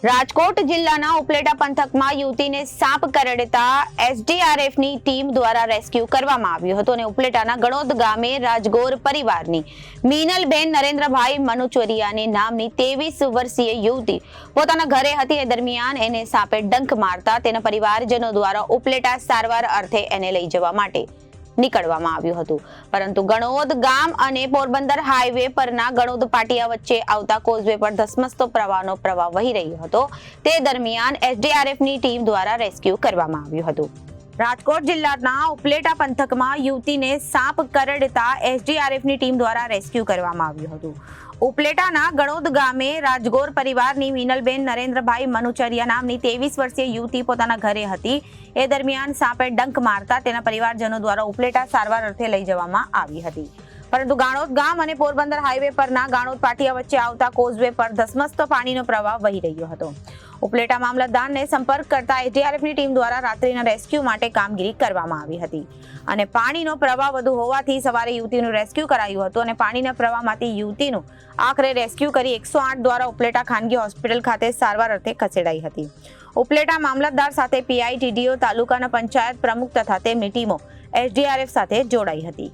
રાજકોટ જિલ્લાના ઉપલેટા પંથકમાં યુવતીને સાપ કરડતા એસડીઆરએફની ટીમ દ્વારા રેસ્ક્યુ કરવામાં આવ્યું હતું અને ઉપલેટાના ગણોદ ગામે રાજગોર પરિવારની મીનલબેન નરેન્દ્રભાઈ મનુચરિયાની નામની 23 વર્ષીય યુવતી પોતાના ઘરે હતી એ દરમિયાન એને સાપે ડંખ મારતા તેના પરિવારજનો દ્વારા ઉપલેટા સારવાર અર્થે એને લઈ જવા માટે નીકળવામાં આવ્યું હતું, પરંતુ ગણોદ ગામ અને પોરબંદર હાઈવે પરના ગણોદ પાટિયા વચ્ચે આવતા કોઝવે પર ધસમસતો પ્રવાહનો પ્રવાહ વહી રહ્યો હતો તે દરમિયાન એસડીઆરએફની ટીમ દ્વારા રેસ્ક્યુ કરવામાં આવ્યું હતું। રાજકોટ જિલ્લાના ઉપલેટા પંથકમાં યુવતીને સાપ કરડતા એસડીઆરએફની ટીમ દ્વારા રેસ્ક્યુ કરવામાં આવ્યું હતું। ઉપલેટાના ગણોદ ગામે રાજગોર પરિવારની મીનલબેન નરેન્દ્રભાઈ મનુચરિયા નામની 23 વર્ષીય યુવતી પોતાના ઘરે હતી એ દરમિયાન સાપે ડંખ મારતા તેના પરિવારજનો દ્વારા ઉપલેટા સારવાર અર્થે લઈ જવામાં આવી હતી, પરંતુ ગણોદ ગામ અને પોરબંદર હાઈવે પરના ગણોદ પાટિયા વચ્ચે આવતા કોઝવે પર ધસમસતો પાણીનો પ્રવાહ વહી રહ્યો હતો। ઉપલેટા મામલતદારને સંપર્ક કરતા એસડીઆરએફની ટીમ દ્વારા રાત્રિના રેસ્ક્યુ માટે કામગીરી કરવામાં આવી હતી અને પાણીનો પ્રવાહ વધુ હોવાથી સવારે યુવતીનું રેસ્ક્યુ કરાયું હતું અને પાણીના પ્રવાહમાંથી યુવતીનું આખરે રેસ્ક્યુ કરી 108 દ્વારા ઉપલેટા ખાનગી હોસ્પિટલ ખાતે સારવાર અર્થે ખસેડાઈ હતી। ઉપલેટા મામલતદાર સાથે પીઆઈ, ટીડીઓ, તાલુકાના પંચાયત પ્રમુખ તથા તેમની ટીમો એસડીઆરએફ સાથે જોડાઈ હતી।